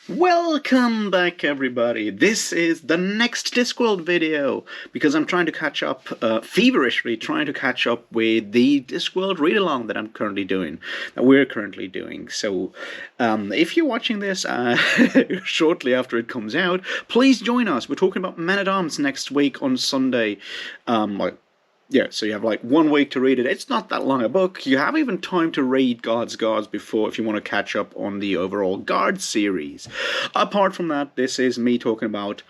Welcome back, everybody. This is the next Discworld video because I'm trying to catch up, feverishly trying to catch up with the Discworld read-along that we're currently doing. So, if you're watching this shortly after it comes out, please join us. We're talking about Men-at-Arms next week on Sunday. Yeah, so you have like 1 week to read it. It's not that long a book. You have even time to read God's Gods before if you want to catch up on the overall Guard series. Apart from that, this is me talking about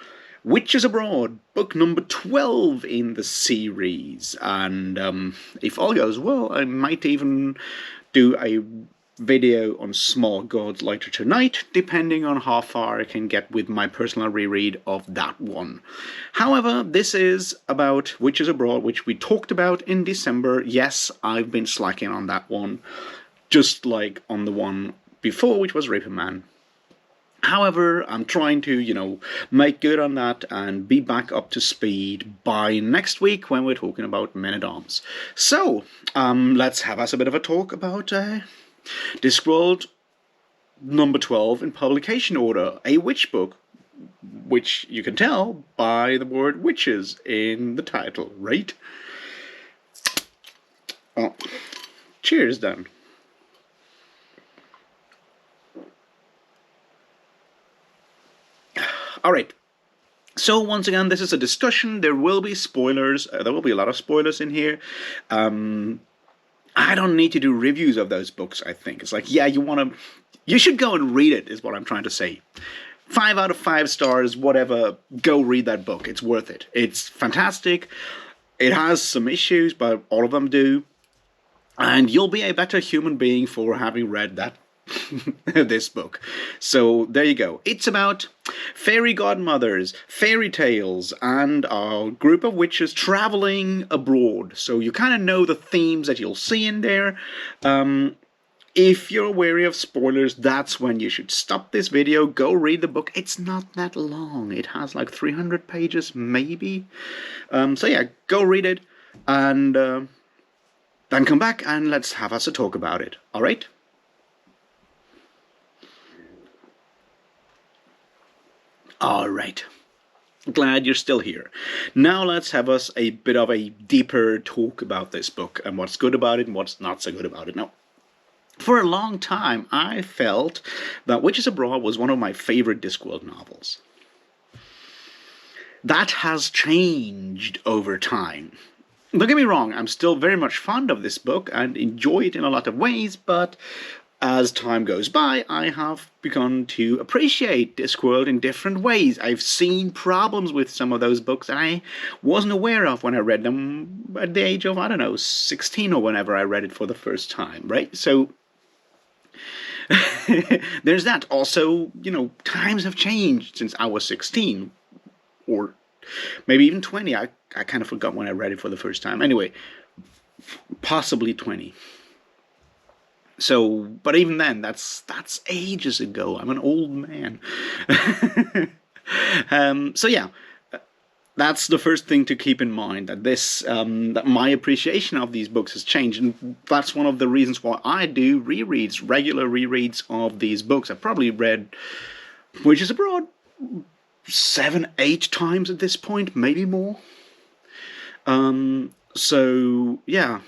Witches Abroad, book number 12 in the series. And if all goes well, I might even do a video on Small Gods later tonight, depending on how far I can get with my personal reread of that one. However, this is about Witches Abroad, which we talked about in December. Yes, I've been slacking on that one, just like on the one before, which was Reaper Man. However, I'm trying to, make good on that and be back up to speed by next week when we're talking about Men-at-Arms. So, let's have us a bit of a talk about Discworld number 12 in publication order, a witch book, which you can tell by the word witches in the title, right? Oh, cheers then. Alright, so once again, this is a discussion. There will be spoilers. There will be a lot of spoilers in here. I don't need to do reviews of those books, I think. It's like, yeah, you should go and read it, is what I'm trying to say. 5 out of 5 stars, whatever, go read that book. It's worth it. It's fantastic. It has some issues, but all of them do. And you'll be a better human being for having read that this book. So there you go. It's about fairy godmothers, fairy tales, and a group of witches traveling abroad. So you kind of know the themes that you'll see in there. If you're wary of spoilers, that's when you should stop this video, go read the book. It's not that long. It has like 300 pages, maybe. So yeah, go read it, and then come back and let's have us a talk about it. All right? Alright, glad you're still here. Now let's have us a bit of a deeper talk about this book and what's good about it and what's not so good about it. Now, for a long time, I felt that Witches Abroad was one of my favorite Discworld novels. That has changed over time. Don't get me wrong, I'm still very much fond of this book and enjoy it in a lot of ways, but as time goes by, I have begun to appreciate Discworld in different ways. I've seen problems with some of those books that I wasn't aware of when I read them at the age of, 16 or whenever I read it for the first time, right? So, there's that. Also, times have changed since I was 16, or maybe even 20. I kind of forgot when I read it for the first time. Anyway, possibly 20. So, but even then, that's ages ago. I'm an old man. So yeah, that's the first thing to keep in mind, that that my appreciation of these books has changed, and that's one of the reasons why I do regular rereads of these books. I've probably read Witches Abroad 7, 8 times at this point, maybe more. So yeah.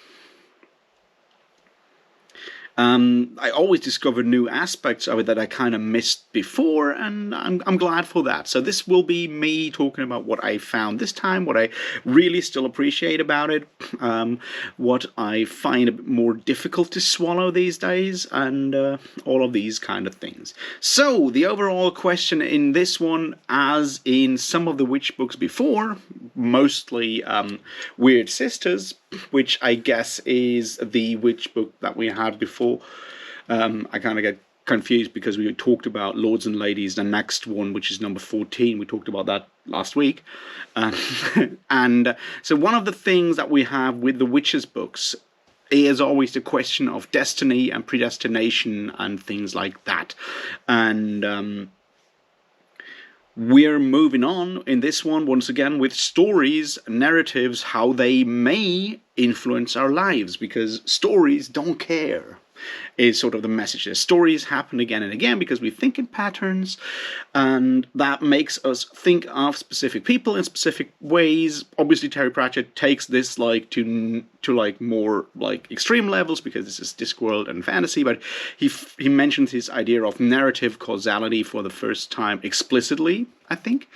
I always discover new aspects of it that I kind of missed before, and I'm glad for that. So this will be me talking about what I found this time, what I really still appreciate about it, what I find a bit more difficult to swallow these days, and all of these kind of things. So the overall question in this one, as in some of the witch books before, mostly Weird Sisters, which I guess is the witch book that we had before. I kind of get confused because we talked about Lords and Ladies, the next one, which is number 14. We talked about that last week. And so one of the things that we have with the witches books is always the question of destiny and predestination and things like that. And we're moving on in this one, once again, with stories, narratives, how they may influence our lives, because stories don't care. is sort of the message. The stories happen again and again because we think in patterns, and that makes us think of specific people in specific ways. Obviously, Terry Pratchett takes this like to like more like extreme levels because this is Discworld and fantasy, but he mentions his idea of narrative causality for the first time explicitly, I think.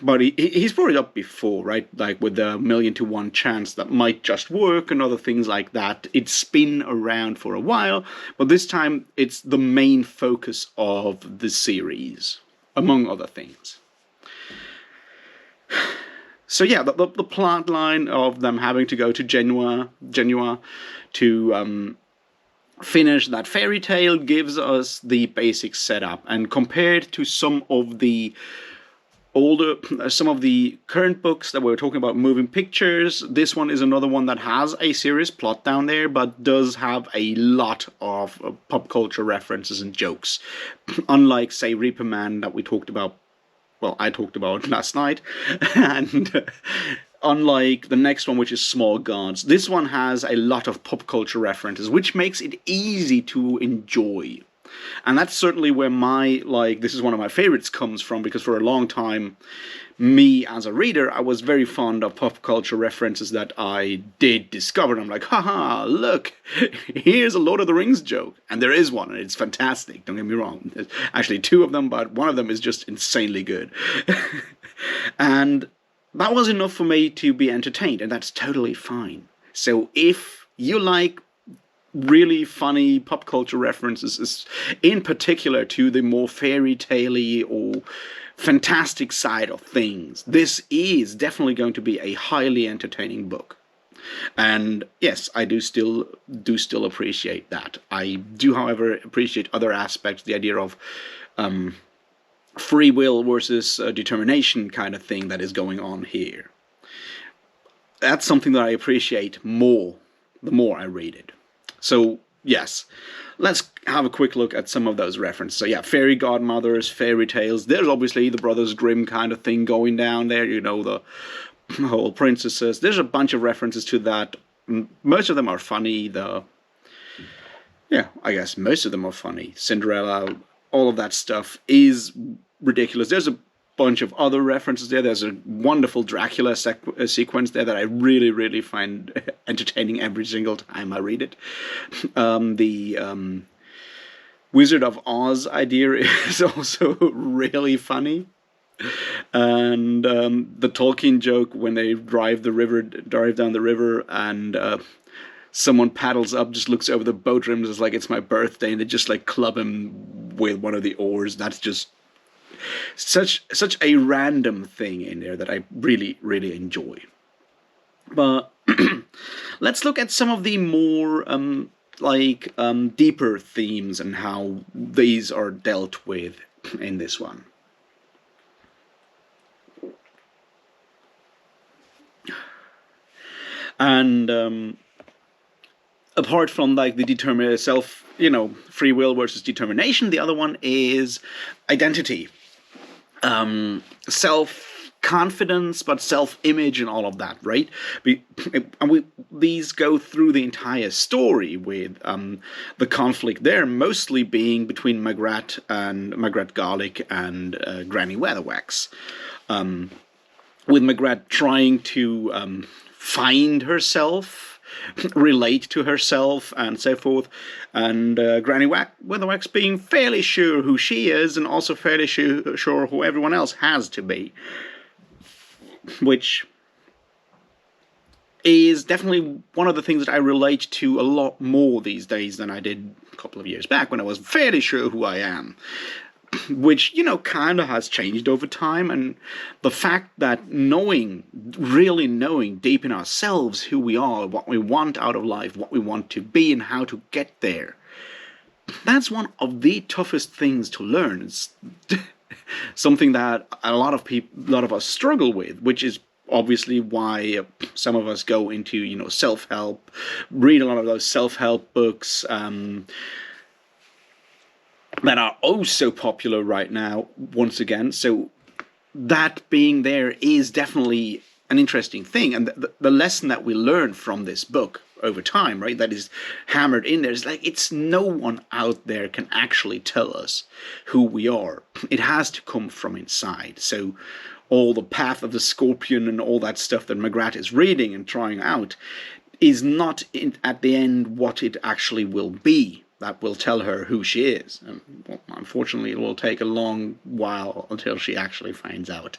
But he's brought it up before, right? Like with the 1,000,000 to 1 chance that might just work and other things like that. It's been around for a while, but this time it's the main focus of the series, among other things. So yeah, the plot line of them having to go to Genua to finish that fairy tale gives us the basic setup, and compared to some of the current books that we're talking about, moving pictures, this one is another one that has a serious plot down there, but does have a lot of pop culture references and jokes. Unlike, say, Reaper Man that we talked about, well, I talked about last night, and unlike the next one, which is Small Gods, this one has a lot of pop culture references, which makes it easy to enjoy. And that's certainly where this is one of my favorites comes from, because for a long time, me as a reader, I was very fond of pop culture references that I did discover. And I'm like, haha, look, here's a Lord of the Rings joke. And there is one, and it's fantastic, don't get me wrong. There's actually 2 of them, but one of them is just insanely good. And that was enough for me to be entertained, and that's totally fine. So if you like really funny pop culture references, in particular to the more fairy tale-y or fantastic side of things, this is definitely going to be a highly entertaining book. And yes, I do still appreciate that. I do, however, appreciate other aspects, the idea of free will versus determination kind of thing that is going on here. That's something that I appreciate more the more I read it. So, yes, let's have a quick look at some of those references. So, yeah, fairy godmothers, fairy tales. There's obviously the Brothers Grimm kind of thing going down there, you know, the whole princesses. There's a bunch of references to that. Most of them are funny. I guess most of them are funny. Cinderella, all of that stuff is ridiculous. There's a bunch of other references there. There's a wonderful Dracula sequence there that I really, really find entertaining every single time I read it. The Wizard of Oz idea is also really funny. And the Tolkien joke when they drive down the river, and someone paddles up, just looks over the boat rims, it's like it's my birthday, and they just like club him with one of the oars. That's just such a random thing in there that I really, really enjoy. But let's look at some of the more deeper themes and how these are dealt with in this one. And apart from like the free will versus determination, the other one is identity. Self-confidence, but self-image and all of that, right? These go through the entire story with the conflict there mostly being between Magrat Garlic and Granny Weatherwax. With Magrat trying to find herself, relate to herself, and so forth, and Granny Weatherwax being fairly sure who she is, and also fairly sure who everyone else has to be, which is definitely one of the things that I relate to a lot more these days than I did a couple of years back when I was fairly sure who I am. Which, kind of has changed over time, and the fact that really knowing deep in ourselves who we are, what we want out of life, what we want to be, and how to get there, that's one of the toughest things to learn. It's something that a lot of us struggle with, which is obviously why some of us go into, self-help, read a lot of those self-help books, that are oh so popular right now, once again. So that being there is definitely an interesting thing. And the lesson that we learn from this book, over time, right? That is hammered in there. It's like, it's no one out there can actually tell us who we are. It has to come from inside. So all the Path of the Scorpion and all that stuff that McGrath is reading and trying out is not at the end what it actually will be. That will tell her who she is. And, well, unfortunately, it will take a long while until she actually finds out.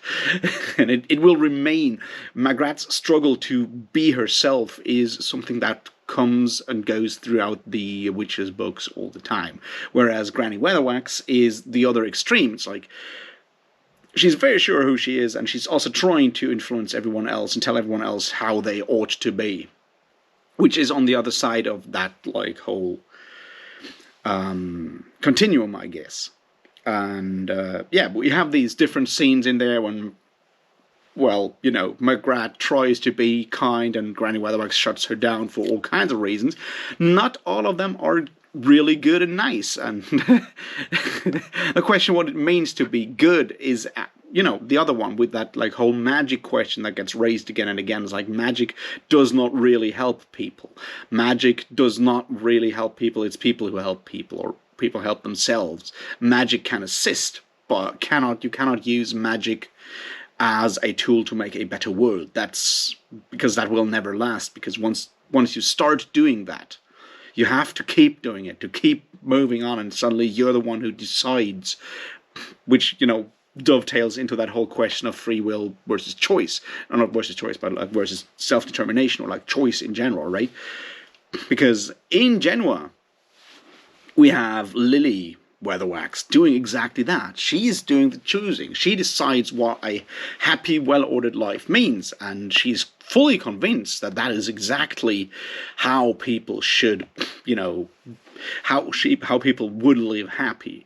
And it will remain. McGrath's struggle to be herself is something that comes and goes throughout the Witches books all the time. Whereas Granny Weatherwax is the other extreme. It's like, she's very sure who she is, and she's also trying to influence everyone else and tell everyone else how they ought to be. Which is on the other side of that, like, whole continuum, I guess. And yeah, we have these different scenes in there when, well, you know, McGrath tries to be kind and Granny Weatherwax shuts her down for all kinds of reasons. Not all of them are really good and nice. And the question what it means to be good is, you know, the other one with that, like, whole magic question that gets raised again and again is like, magic does not really help people. Magic does not really help people. It's people who help people, or people help themselves. Magic can assist, but you cannot use magic as a tool to make a better world. That's because that will never last, because once you start doing that, you have to keep doing it, to keep moving on, and suddenly you're the one who decides, which, you know, dovetails into that whole question of free will versus choice. Or not versus choice, but like versus self-determination, or like choice in general, right? Because in Genoa, we have Lily Weatherwax doing exactly that. She's doing the choosing. She decides what a happy, well-ordered life means, and she's fully convinced that that is exactly how people should, you know, how people would live happy.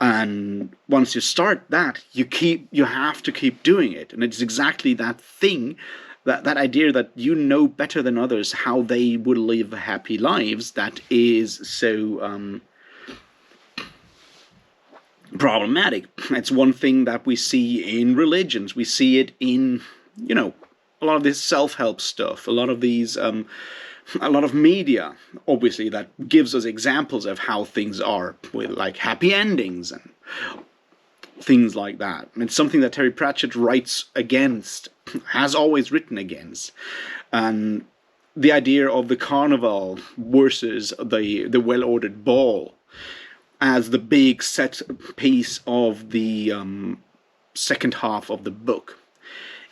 And once you start that, you have to keep doing it. And it's exactly that thing, that idea that you know better than others how they would live happy lives, that is so problematic. It's one thing that we see in religions. We see it in, you know, a lot of this self-help stuff, a lot of these a lot of media, obviously, that gives us examples of how things are, with like happy endings and things like that. And it's something that Terry Pratchett writes against, has always written against. And the idea of the carnival versus the well-ordered ball as the big set piece of the second half of the book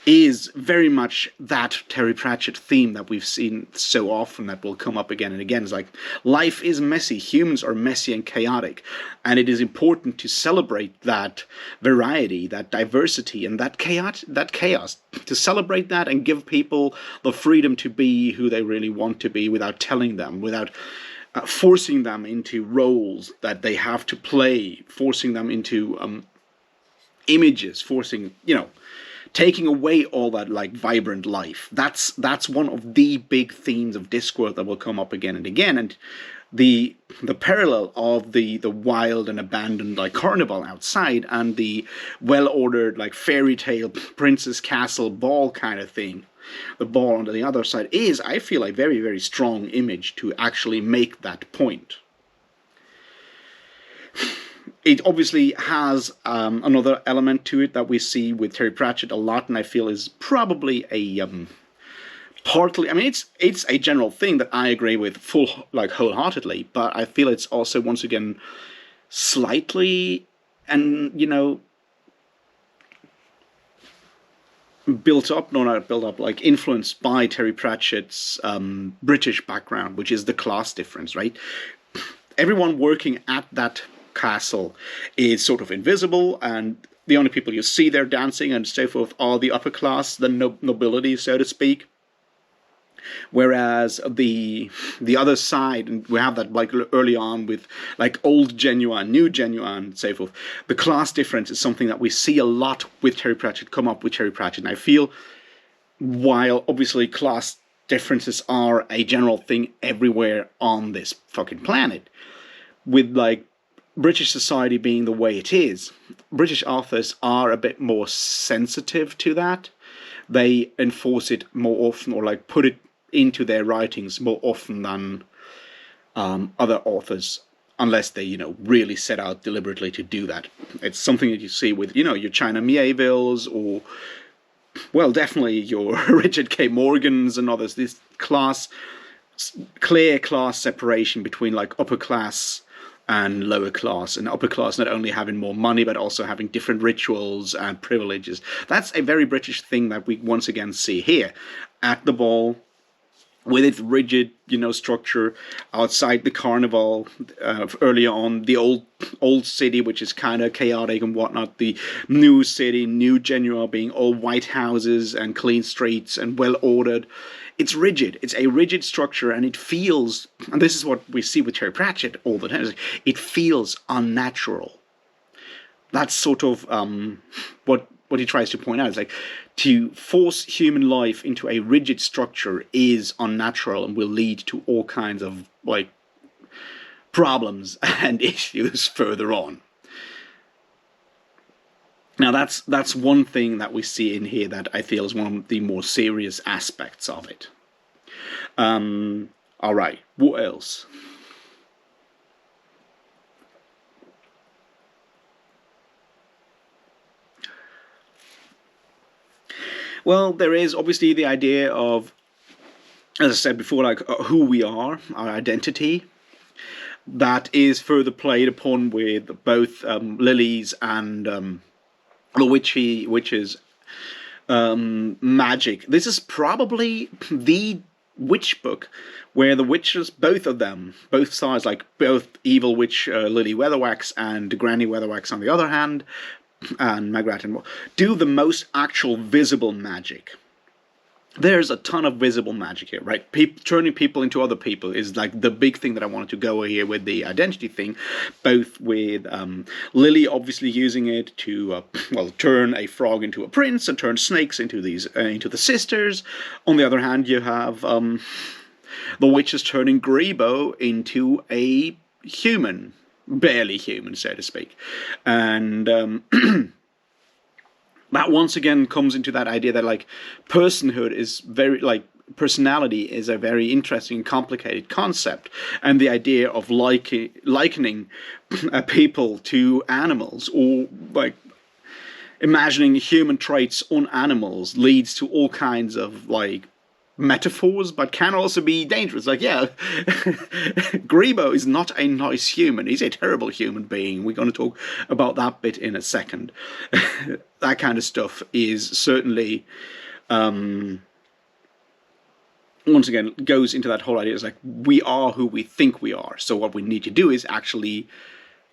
is very much that Terry Pratchett theme that we've seen so often, that will come up again and again. It's like, life is messy, humans are messy and chaotic, and it is important to celebrate that variety, that diversity, and that chaos, to celebrate that and give people the freedom to be who they really want to be without telling them, without forcing them into roles that they have to play, forcing them into images, forcing, you know, taking away all that, like, vibrant life. That's one of the big themes of Discworld that will come up again and again. And the parallel of the wild and abandoned, like, carnival outside, and the well-ordered, like, fairy tale princess castle ball kind of thing, the ball on the other side, is, I feel, a very, very strong image to actually make that point. It obviously has another element to it that we see with Terry Pratchett a lot, and I feel is probably a partly, I mean, it's a general thing that I agree with wholeheartedly, but I feel it's also, once again, slightly, and, you know, influenced by Terry Pratchett's British background, which is the class difference, right? Everyone working at that castle is sort of invisible, and the only people you see there dancing and so forth are the upper class, the nobility, so to speak. Whereas the other side, and we have that, like, early on with, like, old Genoa, new Genoa, and so forth, the class difference is something that we see a lot with Terry Pratchett, come up with Terry Pratchett. And I feel, while obviously class differences are a general thing everywhere on this fucking planet, with, like, British society being the way it is, British authors are a bit more sensitive to that. They enforce it more often, or, like, put it into their writings more often than other authors, unless they, really set out deliberately to do that. It's something that you see with, your China Miévilles, or, well, definitely your Richard K. Morgans and others. This clear class separation between like upper class and lower class, and upper class not only having more money but also having different rituals and privileges. That's a very British thing that we once again see here at the ball, with its rigid, structure outside the carnival. Earlier on, the old city, which is kind of chaotic and whatnot. The new city, New Genoa, being all white houses and clean streets and well ordered. It's rigid. It's a rigid structure, and it feels. And this is what we see with Terry Pratchett all the time. It feels unnatural. That's sort of what he tries to point out. Is like, to force human life into a rigid structure is unnatural and will lead to all kinds of like problems and issues further on. Now that's one thing that we see in here that I feel is one of the more serious aspects of it. All right, what else? Well, there is obviously the idea of, as I said before, like who we are, our identity. That is further played upon with both Lily's and the witch's magic. This is probably the witch book where the witches, both of them, both sides, like both evil witch Lily Weatherwax and Granny Weatherwax on the other hand, and Magrat and do the most actual visible magic. There's a ton of visible magic here, right? Turning people into other people is like the big thing that I wanted to go here with the identity thing, both with Lily obviously using it to turn a frog into a prince and turn snakes into into the sisters. On the other hand, you have the witches turning Grebo into a human. Barely human, so to speak. And that once again comes into that idea that like personhood is very, like, personality is a very interesting, complicated concept, and the idea of likening people to animals, or like imagining human traits on animals, leads to all kinds of like metaphors, but can also be dangerous. Like, yeah, Grebo is not a nice human. He's a terrible human being. We're going to talk about that bit in a second. That kind of stuff is certainly, once again, goes into that whole idea. It's like, we are who we think we are. So what we need to do is actually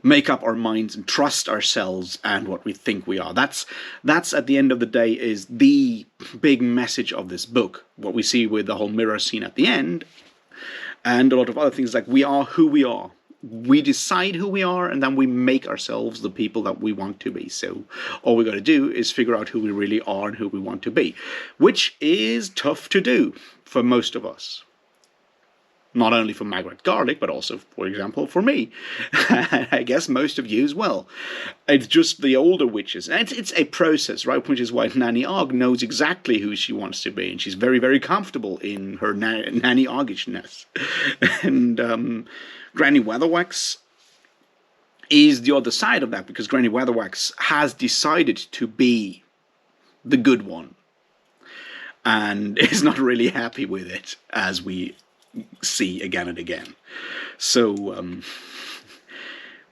make up our minds and trust ourselves and what we think we are. That's at the end of the day is the big message of this book. What we see with the whole mirror scene at the end, and a lot of other things, like we are who we are. We decide who we are, and then we make ourselves the people that we want to be. So all we got to do is figure out who we really are and who we want to be, which is tough to do for most of us. Not only for Margaret Garlick, but also, for example, for me. I guess most of you as well. It's just the older witches. And it's a process, right? Which is why Nanny Ogg knows exactly who she wants to be. And she's very, very comfortable in her Nanny Oggishness. And Granny Weatherwax is the other side of that, because Granny Weatherwax has decided to be the good one. And is not really happy with it, as we see again and again. So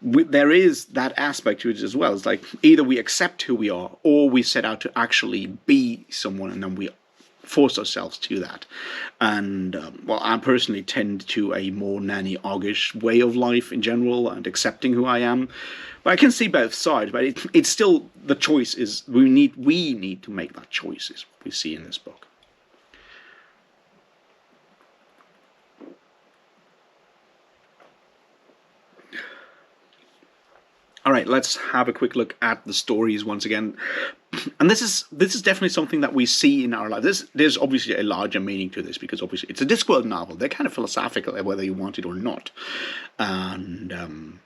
there is that aspect to it as well. It's like either we accept who we are, or we set out to actually be someone, and then we force ourselves to that. And I personally tend to a more Nanny Oggish way of life in general, and accepting who I am. But I can see both sides. But it's still, the choice is we need to make that choice, is what we see in this book. All right, let's have a quick look at the stories once again. And this is definitely something that we see in our lives. There's obviously a larger meaning to this, because obviously it's a Discworld novel. They're kind of philosophical, whether you want it or not. And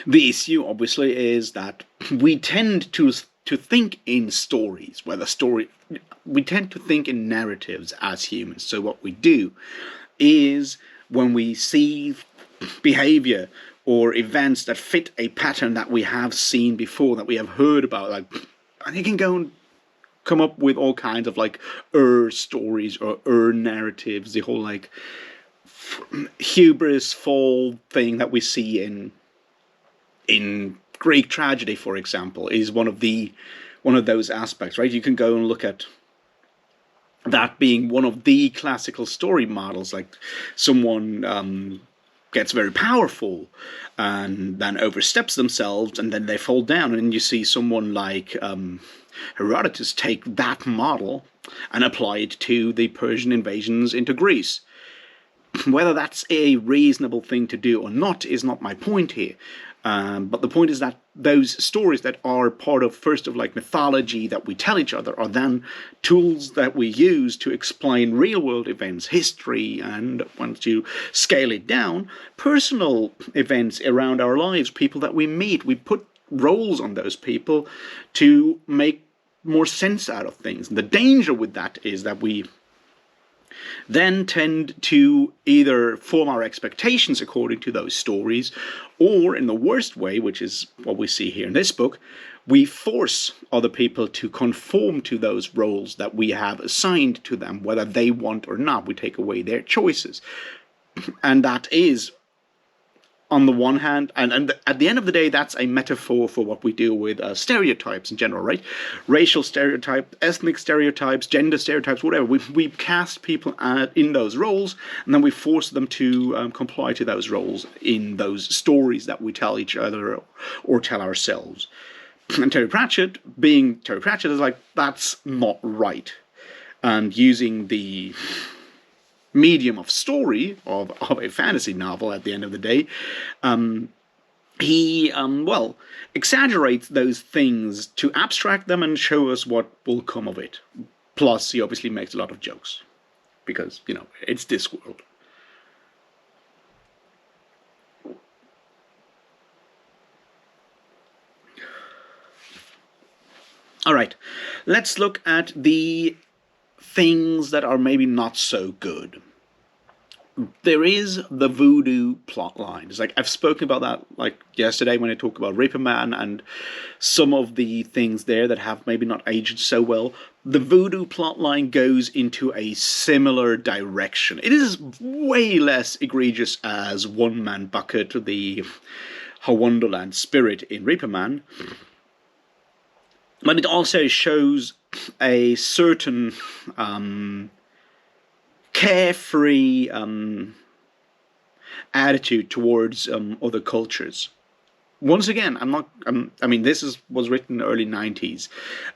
the issue, obviously, is that we tend to to think in stories, we tend to think in narratives as humans. So what we do is when we see behavior or events that fit a pattern that we have seen before, that we have heard about, like, and you can go and come up with all kinds of like stories or narratives, the whole like hubris fall thing that we see in Greek tragedy, for example, is one of those aspects, right? You can go and look at that being one of the classical story models, like someone gets very powerful and then oversteps themselves and then they fall down, and you see someone like Herodotus take that model and apply it to the Persian invasions into Greece. Whether that's a reasonable thing to do or not is not my point here. But the point is that those stories that are part of, first of like mythology that we tell each other, are then tools that we use to explain real world events, history, and once you scale it down, personal events around our lives, people that we meet. We put roles on those people to make more sense out of things. And the danger with that is that we then tend to either form our expectations according to those stories, or in the worst way, which is what we see here in this book, we force other people to conform to those roles that we have assigned to them, whether they want or not. We take away their choices. And that is, on the one hand, and at the end of the day, that's a metaphor for what we do with stereotypes in general, right? Racial stereotypes, ethnic stereotypes, gender stereotypes, whatever. We cast people in those roles, and then we force them to comply to those roles in those stories that we tell each other or tell ourselves. And Terry Pratchett, being Terry Pratchett, is like, that's not right. And using the medium of story of a fantasy novel at the end of the day, he exaggerates those things to abstract them and show us what will come of it. Plus, he obviously makes a lot of jokes because, it's Discworld. All right, let's look at the things that are maybe not so good. There is the voodoo plotline. It's like, I've spoken about that like yesterday when I talked about Reaper Man and some of the things there that have maybe not aged so well. The voodoo plotline goes into a similar direction. It is way less egregious as One Man Bucket, the Wonderland spirit in Reaper Man. But it also shows a certain carefree attitude towards other cultures. Once again, this was written in the early 90s,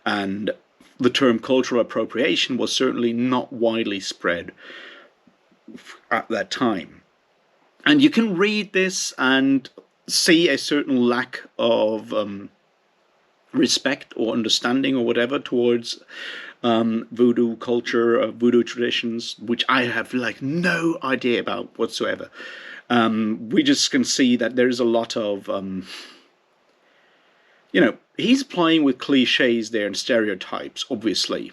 and the term cultural appropriation was certainly not widely spread at that time. And you can read this and see a certain lack of respect or understanding or whatever towards voodoo culture, voodoo traditions, which I have like no idea about whatsoever. We just can see that there's a lot of, he's playing with cliches there and stereotypes, obviously,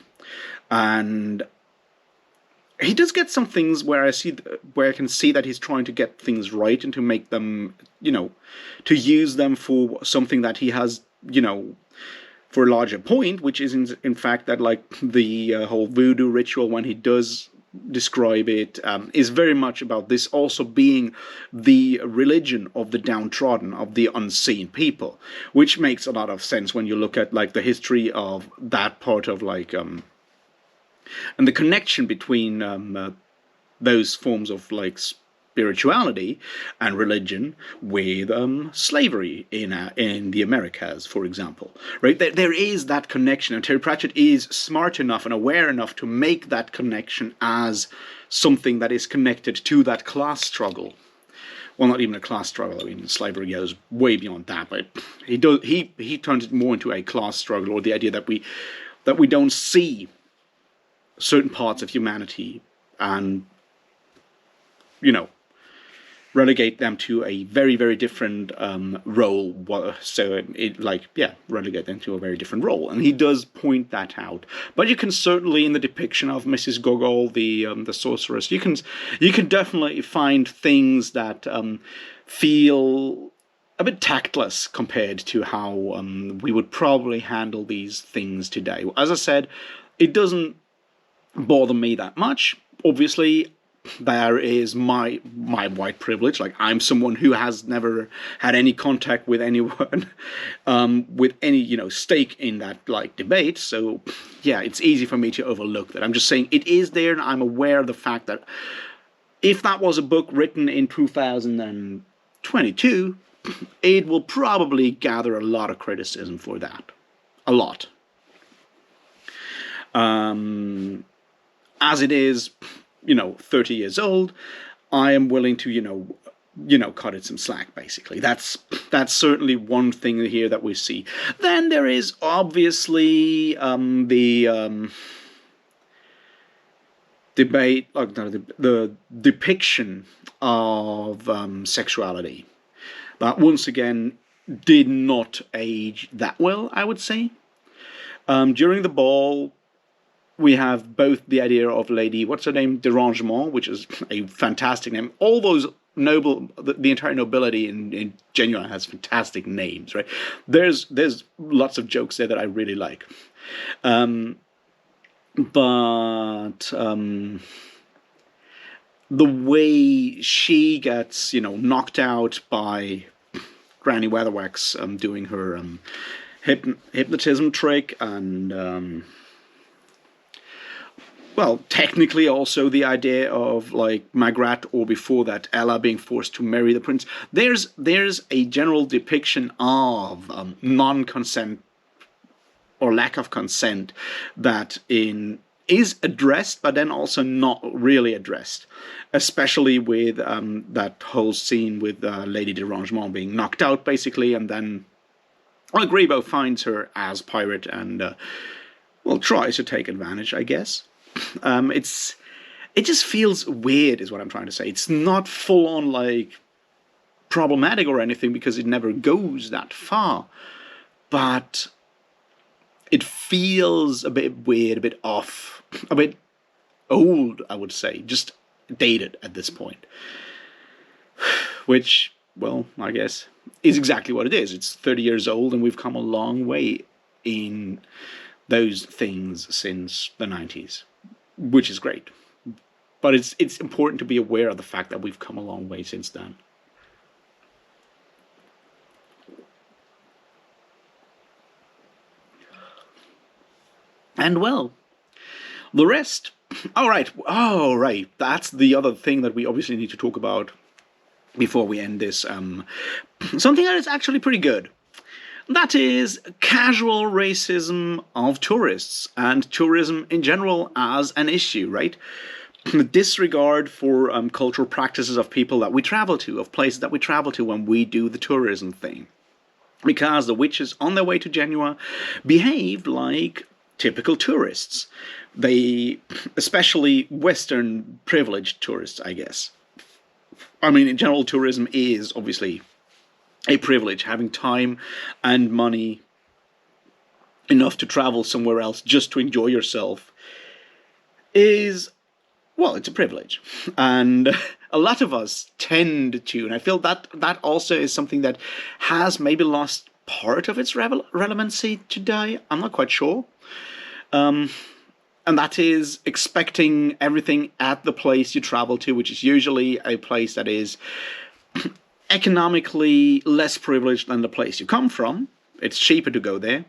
and he does get some things where I can see that he's trying to get things right and to make them, to use them for something that he has, for a larger point, which is in fact that like the whole voodoo ritual, when he does describe it, is very much about this also being the religion of the downtrodden, of the unseen people, which makes a lot of sense when you look at like the history of that part of like and the connection between those forms of like spirituality and religion with slavery in the Americas, for example. Right? There is that connection, and Terry Pratchett is smart enough and aware enough to make that connection as something that is connected to that class struggle. Well, not even a class struggle. I mean, slavery goes way beyond that, but he turns it more into a class struggle, or the idea that we don't see certain parts of humanity and relegate them to a very, very different role. So relegate them to a very different role, and he does point that out. But you can certainly, in the depiction of Mrs. Gogol, the sorceress, you can definitely find things that feel a bit tactless compared to how we would probably handle these things today. As I said, it doesn't bother me that much. Obviously, there is my white privilege. Like, I'm someone who has never had any contact with anyone with any stake in that debate. So yeah, it's easy for me to overlook that. I'm just saying it is there, and I'm aware of the fact that if that was a book written in 2022, it will probably gather a lot of criticism for that. A lot. As it is, 30 years old, I am willing to, cut it some slack, basically. That's certainly one thing here that we see. Then there is obviously the debate, the depiction of sexuality. That once again did not age that well, I would say. During the ball, we have both the idea of Lady, what's her name, Derangement, which is a fantastic name. All those the entire nobility in Genoa has fantastic names, right? There's lots of jokes there that I really like. But the way she gets, knocked out by Granny Weatherwax doing her hypnotism trick, and technically also the idea of Magrat, or before that Ella, being forced to marry the prince. There's a general depiction of non-consent or lack of consent that is addressed, but then also not really addressed, especially with that whole scene with Lady Derangement being knocked out, basically, and then Grebo finds her as pirate and tries to take advantage, I guess. It just feels weird, is what I'm trying to say. It's not full on problematic or anything, because it never goes that far, but it feels a bit weird, a bit off, a bit old, I would say, just dated at this point. Which, I guess, is exactly what it is. It's 30 years old, and we've come a long way in those things since the 90s, which is great. But it's important to be aware of the fact that we've come a long way since then. And the rest. All right. That's the other thing that we obviously need to talk about before we end this. Something that is actually pretty good. That is casual racism of tourists and tourism in general as an issue, right? The disregard for cultural practices of people that we travel to, of places that we travel to when we do the tourism thing. Because the witches on their way to Genoa behaved like typical tourists. They, especially Western privileged tourists, I guess. I mean, in general, tourism is obviously a privilege. Having time and money enough to travel somewhere else just to enjoy yourself is, it's a privilege. And a lot of us tend to, and I feel that also is something that has maybe lost part of its relevancy today. I'm not quite sure. And that is expecting everything at the place you travel to, which is usually a place that is economically less privileged than the place you come from. It's cheaper to go there.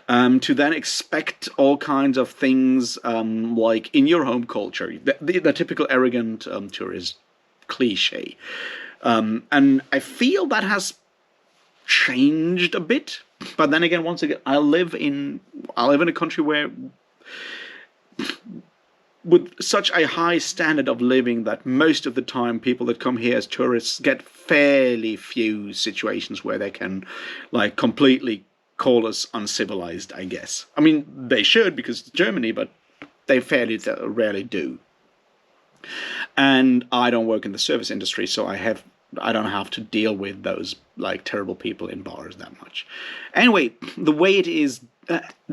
To then expect all kinds of things like in your home culture, the typical arrogant tourist cliche. And I feel that has changed a bit. But then again, once again, I live in a country where, with such a high standard of living, that most of the time people that come here as tourists get fairly few situations where they can completely call us uncivilized, I guess. I mean, they should, because it's Germany, but they fairly rarely do. And I don't work in the service industry, so I have I don't have to deal with those like terrible people in bars that much. Anyway, the way it is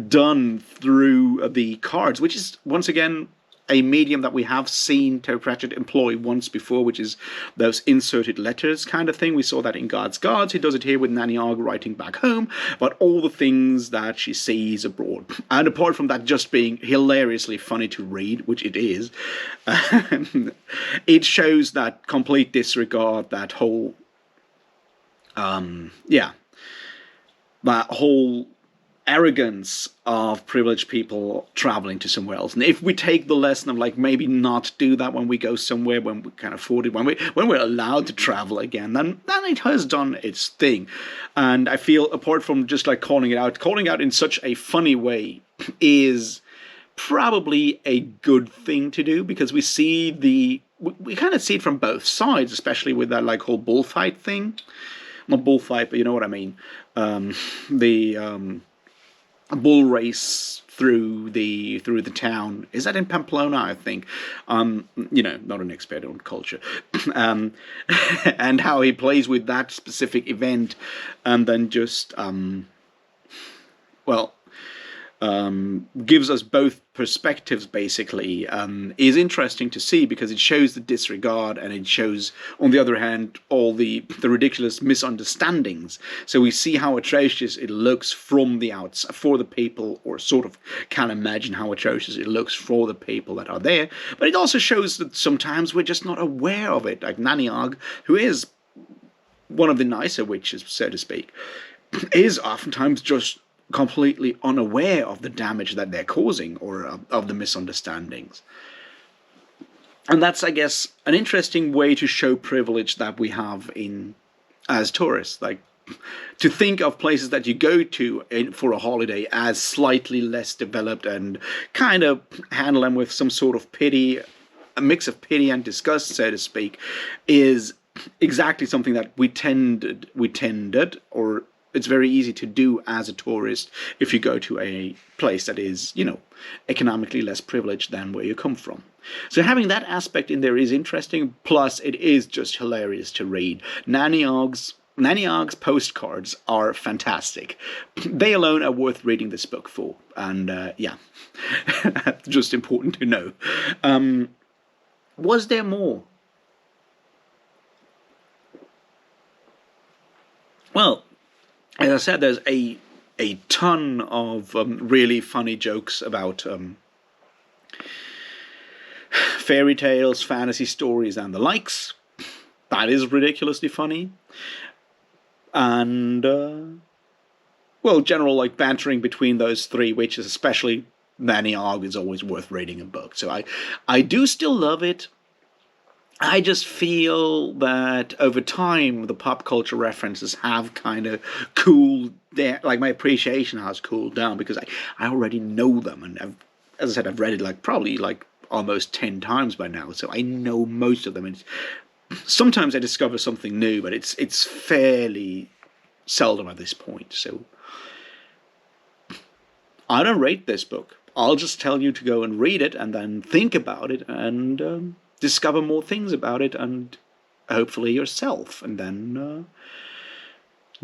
done through the cards, which is once again a medium that we have seen Terry Pratchett employ once before, which is those inserted letters kind of thing. We saw that in God's Gods. He does it here with Nanny Ogg writing back home, but all the things that she sees abroad. And apart from that just being hilariously funny to read, which it is, it shows that complete disregard, that whole, that whole arrogance of privileged people traveling to somewhere else. And if we take the lesson of like maybe not do that when we go somewhere, when we can afford it, when we're allowed to travel again, then it has done its thing. And I feel apart from just like calling out in such a funny way is probably a good thing to do, because we kind of see it from both sides, especially with that like whole bullfight thing. Not bullfight, but you know what I mean. A bull race through the town. Is that in Pamplona, I think? Not an expert on culture. And how he plays with that specific event, and then just gives us both perspectives, basically, is interesting to see, because it shows the disregard, and it shows, on the other hand, all the ridiculous misunderstandings. So we see how atrocious it looks from the outside for the people, or sort of can imagine how atrocious it looks for the people that are there. But it also shows that sometimes we're just not aware of it, like Nanny Ogg, who is one of the nicer witches, so to speak, is oftentimes just completely unaware of the damage that they're causing, or of the misunderstandings. And that's, I guess, an interesting way to show privilege that we have as tourists. Like, to think of places that you go to for a holiday as slightly less developed, and kind of handle them with some sort of pity, a mix of pity and disgust, so to speak, is exactly something that we tended, or it's very easy to do as a tourist if you go to a place that is, economically less privileged than where you come from. So having that aspect in there is interesting, plus it is just hilarious to read. Nanny Ogg's postcards are fantastic. They alone are worth reading this book for, and that's just important to know. Was there more? Well, as I said, there's a ton of really funny jokes about fairy tales, fantasy stories, and the likes. That is ridiculously funny. And, general like bantering between those three witches, especially Nanny Ogg, is always worth reading a book. So I do still love it. I just feel that over time the pop culture references have kind of cooled down. Like, my appreciation has cooled down, because I already know them, and as I said, I've read it probably almost 10 times by now, so I know most of them. And sometimes I discover something new, but it's fairly seldom at this point. So I don't rate this book. I'll just tell you to go and read it, and then think about it, and discover more things about it, and hopefully yourself, and then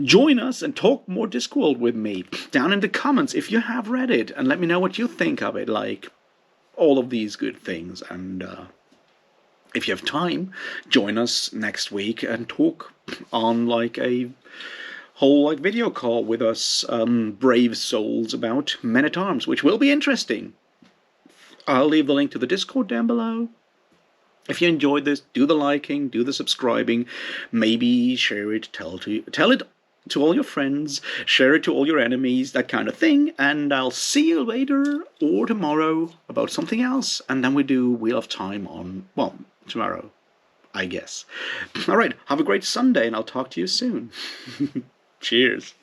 join us and talk more Discworld with me down in the comments if you have read it, and let me know what you think of it, like all of these good things. And if you have time, join us next week and talk on a whole video call with us brave souls about men-at-arms, which will be interesting. I'll leave the link to the Discord down below. If you enjoyed this, do the liking, do the subscribing, maybe share it, tell it to all your friends, share it to all your enemies, that kind of thing, and I'll see you later or tomorrow about something else, and then we do Wheel of Time on, tomorrow, I guess. Alright, have a great Sunday, and I'll talk to you soon. Cheers.